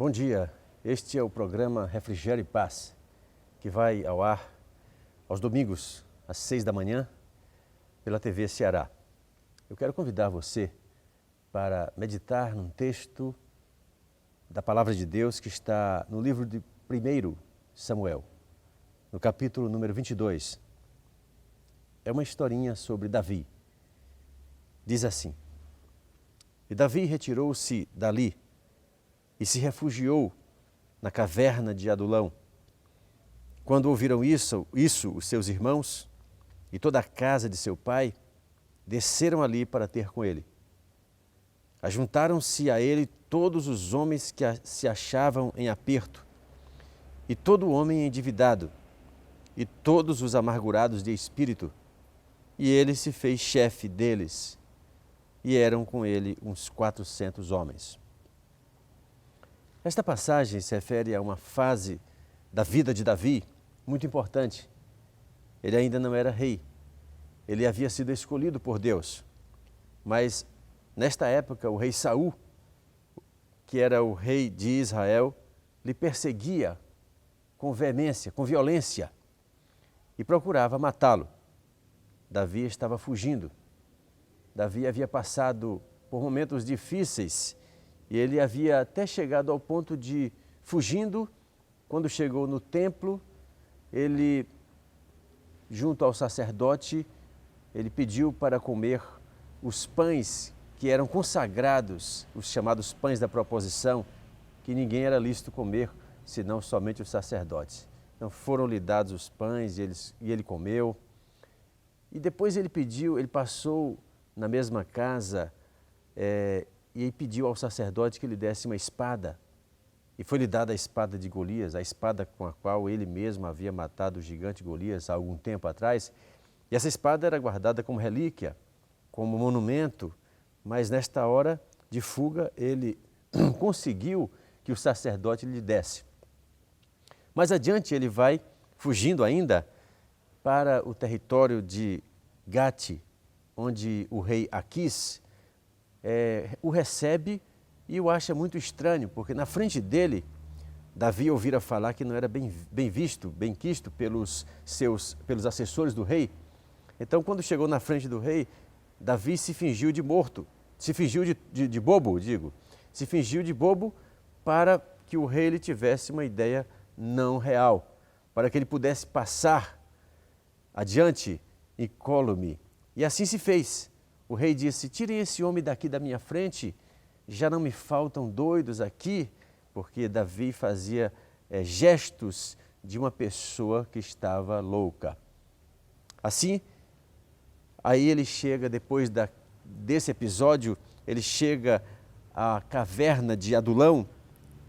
Bom dia, este é o programa Refrigério e Paz, que vai ao ar aos domingos, às 6 da manhã, pela TV Ceará. Eu quero convidar você para meditar num texto da Palavra de Deus que está no livro de 1 Samuel, no capítulo número 22. É uma historinha sobre Davi. Diz assim: E Davi retirou-se dali e se refugiou na caverna de Adulão. Quando ouviram isso, os seus irmãos e toda a casa de seu pai desceram ali para ter com ele. Ajuntaram-se a ele todos os homens que se achavam em aperto, e todo homem endividado, e todos os amargurados de espírito, e ele se fez chefe deles, e eram com ele uns 400 homens. Esta passagem se refere a uma fase da vida de Davi muito importante. Ele ainda não era rei, ele havia sido escolhido por Deus, mas nesta época o rei Saul, que era o rei de Israel, lhe perseguia com veemência, com violência, e procurava matá-lo. Davi estava fugindo. Davi havia passado por momentos difíceis e ele havia até chegado ao ponto de, fugindo, quando chegou no templo, ele, junto ao sacerdote, ele pediu para comer os pães que eram consagrados, os chamados pães da proposição, que ninguém era lícito comer, senão somente os sacerdotes. Então foram-lhe dados os pães e ele comeu. E depois ele passou na mesma casa e pediu ao sacerdote que lhe desse uma espada. E foi-lhe dada a espada de Golias, a espada com a qual ele mesmo havia matado o gigante Golias há algum tempo atrás. E essa espada era guardada como relíquia, como monumento, mas nesta hora de fuga ele conseguiu que o sacerdote lhe desse. Mais adiante ele vai, fugindo ainda, para o território de Gate, onde o rei Aquis o recebe e o acha muito estranho, porque na frente dele, Davi ouvira falar que não era bem visto, bem quisto pelos assessores do rei. Então, quando chegou na frente do rei, Davi se fingiu de morto, se fingiu de bobo, se fingiu de bobo para que o rei lhe tivesse uma ideia não real, para que ele pudesse passar adiante incólume. E assim se fez. O rei disse: tirem esse homem daqui da minha frente, já não me faltam doidos aqui, porque Davi fazia gestos de uma pessoa que estava louca. Assim, aí ele chega, depois desse episódio, ele chega à caverna de Adulão,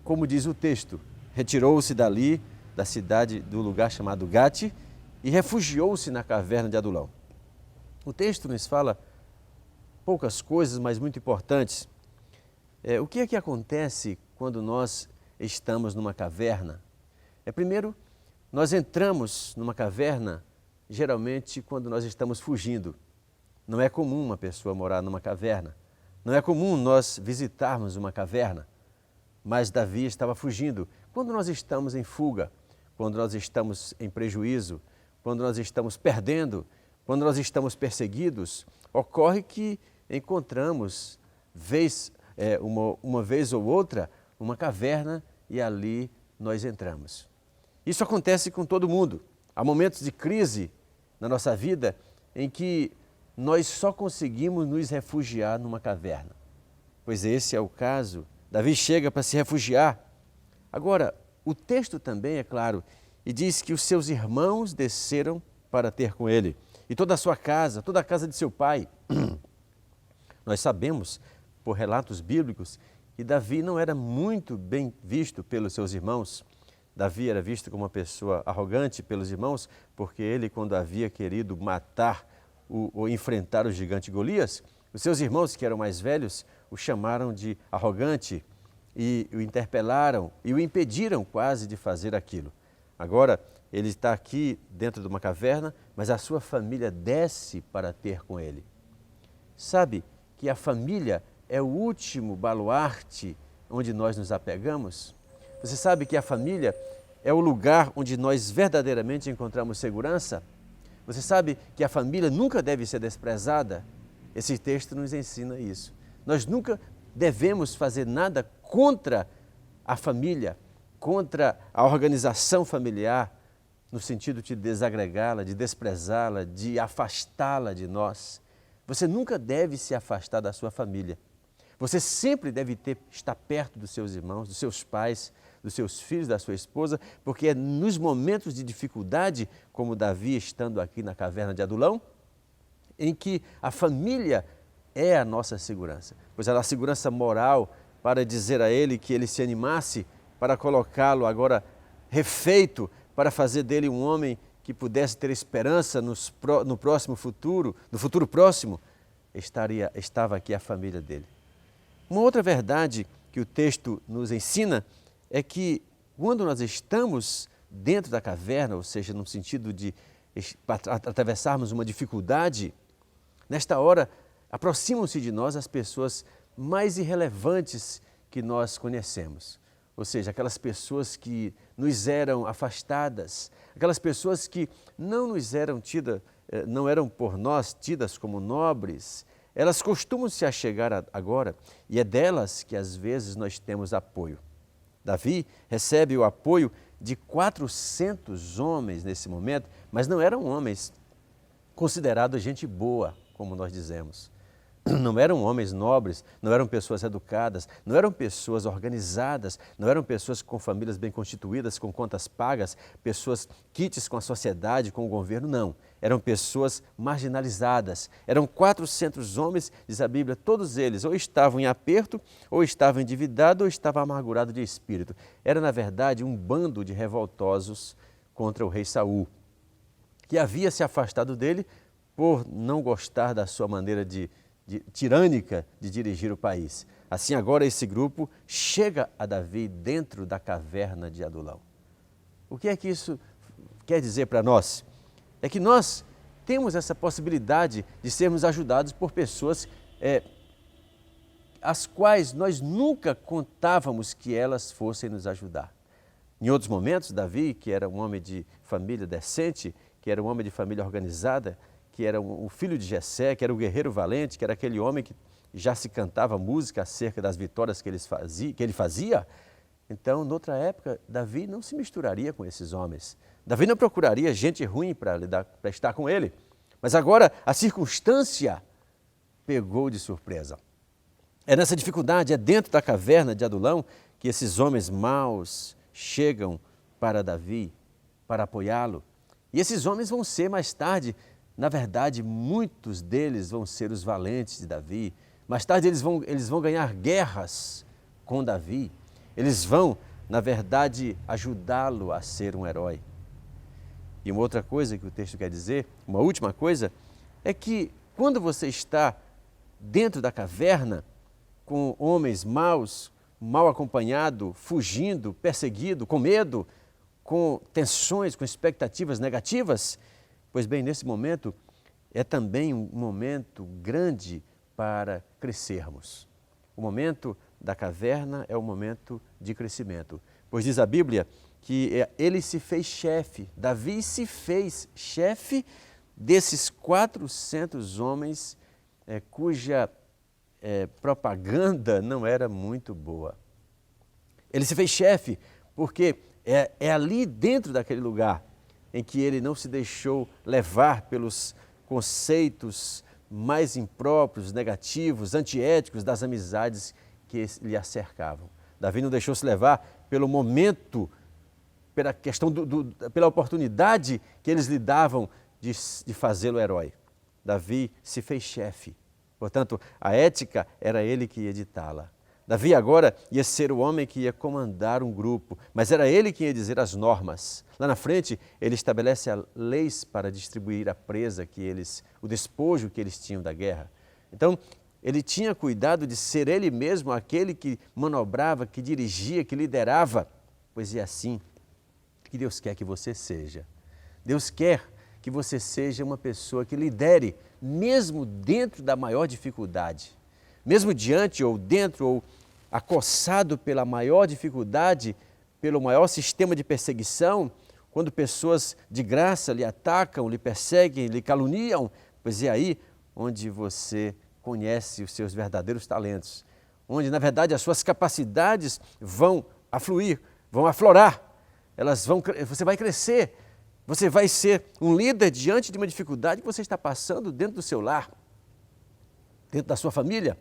como diz o texto, retirou-se dali, da cidade, do lugar chamado Gate, e refugiou-se na caverna de Adulão. O texto nos fala poucas coisas, mas muito importantes. O que é que acontece quando nós estamos numa caverna? Primeiro, nós entramos numa caverna, geralmente quando nós estamos fugindo. Não é comum uma pessoa morar numa caverna. Não é comum nós visitarmos uma caverna. Mas Davi estava fugindo. Quando nós estamos em fuga, quando nós estamos em prejuízo, quando nós estamos perdendo, quando nós estamos perseguidos, ocorre que encontramos, uma vez ou outra, uma caverna e ali nós entramos. Isso acontece com todo mundo. Há momentos de crise na nossa vida em que nós só conseguimos nos refugiar numa caverna. Pois esse é o caso. Davi chega para se refugiar. Agora, o texto também é claro e diz que os seus irmãos desceram para ter com ele. E toda a sua casa, toda a casa de seu pai. Nós sabemos, por relatos bíblicos, que Davi não era muito bem visto pelos seus irmãos. Davi era visto como uma pessoa arrogante pelos irmãos, porque ele, quando havia querido matar ou enfrentar o gigante Golias, os seus irmãos, que eram mais velhos, o chamaram de arrogante e o interpelaram e o impediram quase de fazer aquilo. Agora, ele está aqui dentro de uma caverna, mas a sua família desce para ter com ele. Sabe que a família é o último baluarte onde nós nos apegamos? Você sabe que a família é o lugar onde nós verdadeiramente encontramos segurança? Você sabe que a família nunca deve ser desprezada? Esse texto nos ensina isso. Nós nunca devemos fazer nada contra a família, contra a organização familiar, no sentido de desagregá-la, de desprezá-la, de afastá-la de nós. Você nunca deve se afastar da sua família. Você sempre deve estar perto dos seus irmãos, dos seus pais, dos seus filhos, da sua esposa, porque é nos momentos de dificuldade, como Davi estando aqui na caverna de Adulão, em que a família é a nossa segurança. Pois ela é a segurança moral para dizer a ele que ele se animasse, para colocá-lo agora refeito, para fazer dele um homem que pudesse ter esperança no próximo futuro, no futuro próximo, estava aqui a família dele. Uma outra verdade que o texto nos ensina é que quando nós estamos dentro da caverna, ou seja, no sentido de atravessarmos uma dificuldade, nesta hora aproximam-se de nós as pessoas mais irrelevantes que nós conhecemos. Ou seja, aquelas pessoas que nos eram afastadas, aquelas pessoas que não nos eram não eram por nós tidas como nobres, elas costumam se achegar agora e é delas que às vezes nós temos apoio. Davi recebe o apoio de 400 homens nesse momento, mas não eram homens considerados gente boa, como nós dizemos. Não eram homens nobres, não eram pessoas educadas, não eram pessoas organizadas, não eram pessoas com famílias bem constituídas, com contas pagas, pessoas quites com a sociedade, com o governo, não. Eram pessoas marginalizadas. Eram 400 homens, diz a Bíblia, todos eles ou estavam em aperto, ou estavam endividados, ou estavam amargurados de espírito. Era, na verdade, um bando de revoltosos contra o rei Saul, que havia se afastado dele por não gostar da sua maneira tirânica de dirigir o país. Assim, agora esse grupo chega a Davi dentro da caverna de Adulão. O que é que isso quer dizer para nós? É que nós temos essa possibilidade de sermos ajudados por pessoas as quais nós nunca contávamos que elas fossem nos ajudar. Em outros momentos, Davi, que era um homem de família decente, que era um homem de família organizada, que era o filho de Jessé, que era o guerreiro valente, que era aquele homem que já se cantava música acerca das vitórias que ele fazia. Então, noutra época, Davi não se misturaria com esses homens. Davi não procuraria gente ruim para estar com ele. Mas agora a circunstância pegou de surpresa. É nessa dificuldade, é dentro da caverna de Adulão que esses homens maus chegam para Davi, para apoiá-lo. E esses homens vão ser mais tarde, na verdade, muitos deles vão ser os valentes de Davi. Mais tarde eles vão ganhar guerras com Davi. Eles vão, na verdade, ajudá-lo a ser um herói. E uma outra coisa que o texto quer dizer, uma última coisa, é que quando você está dentro da caverna com homens maus, mal acompanhado, fugindo, perseguido, com medo, com tensões, com expectativas negativas, pois bem, nesse momento é também um momento grande para crescermos. O momento da caverna é o momento de crescimento, pois diz a Bíblia que ele se fez chefe, Davi se fez chefe desses 400 homens cuja propaganda não era muito boa. Ele se fez chefe porque é ali dentro daquele lugar em que ele não se deixou levar pelos conceitos mais impróprios, negativos, antiéticos das amizades que lhe cercavam. Davi não deixou se levar pelo momento, pela questão pela oportunidade que eles lhe davam de fazê-lo herói. Davi se fez chefe. Portanto, a ética era ele que ia ditá-la. Davi agora ia ser o homem que ia comandar um grupo, mas era ele que ia dizer as normas. Lá na frente, ele estabelece leis para distribuir a presa o despojo que eles tinham da guerra. Então, ele tinha cuidado de ser ele mesmo aquele que manobrava, que dirigia, que liderava. Pois é assim que Deus quer que você seja. Deus quer que você seja uma pessoa que lidere, mesmo dentro da maior dificuldade. Mesmo diante ou dentro ou acossado pela maior dificuldade, pelo maior sistema de perseguição, quando pessoas de graça lhe atacam, lhe perseguem, lhe caluniam, pois é aí onde você conhece os seus verdadeiros talentos, onde na verdade as suas capacidades vão afluir, vão aflorar, você vai crescer, você vai ser um líder diante de uma dificuldade que você está passando dentro do seu lar, dentro da sua família,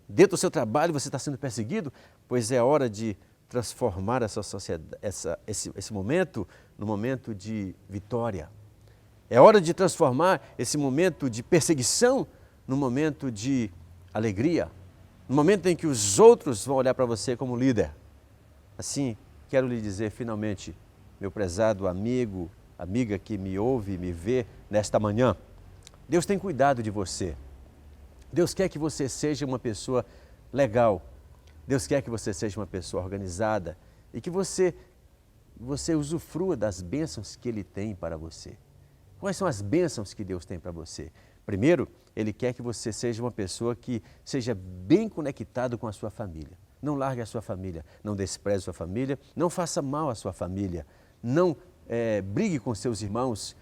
dentro do seu trabalho, você está sendo perseguido, pois é hora de transformar essa sociedade, esse momento no momento de vitória. É hora de transformar esse momento de perseguição no momento de alegria, no momento em que os outros vão olhar para você como líder. Assim, quero lhe dizer finalmente, meu prezado amigo, amiga que me ouve e me vê nesta manhã, Deus tem cuidado de você. Deus quer que você seja uma pessoa legal. Deus quer que você seja uma pessoa organizada e que você usufrua das bênçãos que Ele tem para você. Quais são as bênçãos que Deus tem para você? Primeiro, Ele quer que você seja uma pessoa que seja bem conectado com a sua família. Não largue a sua família, não despreze a sua família, não faça mal à sua família, não brigue com seus irmãos,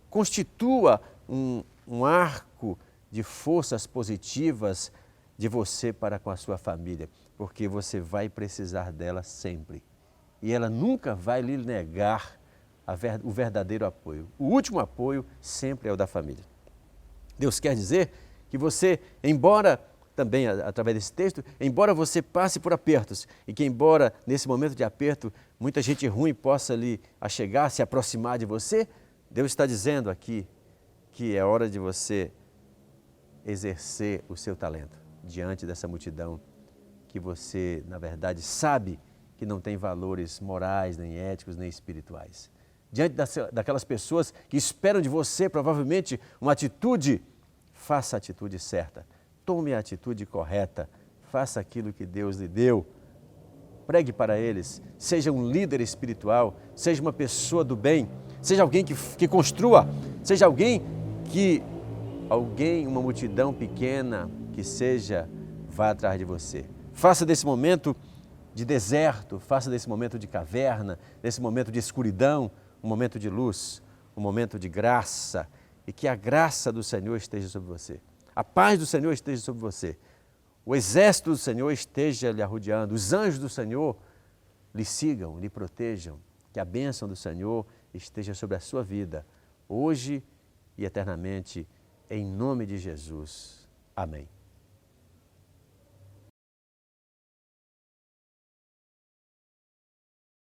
constitua um arco de forças positivas de você para com a sua família, porque você vai precisar dela sempre. E ela nunca vai lhe negar o verdadeiro apoio. O último apoio sempre é o da família. Deus quer dizer que você, embora também através desse texto, embora você passe por apertos e que embora nesse momento de aperto muita gente ruim possa lhe achegar, se aproximar de você, Deus está dizendo aqui que é hora de você exercer o seu talento diante dessa multidão que você, na verdade, sabe que não tem valores morais, nem éticos, nem espirituais. Diante daquelas pessoas que esperam de você, provavelmente, uma atitude, faça a atitude certa. Tome a atitude correta. Faça aquilo que Deus lhe deu. Pregue para eles. Seja um líder espiritual. Seja uma pessoa do bem. Seja alguém que construa. Seja alguém, uma multidão pequena que seja, vá atrás de você. Faça desse momento de deserto, faça desse momento de caverna, desse momento de escuridão, um momento de luz, um momento de graça, e que a graça do Senhor esteja sobre você. A paz do Senhor esteja sobre você. O exército do Senhor esteja lhe arrodeando. Os anjos do Senhor lhe sigam, lhe protejam. Que a bênção do Senhor esteja sobre a sua vida, hoje e eternamente, em nome de Jesus. Amém.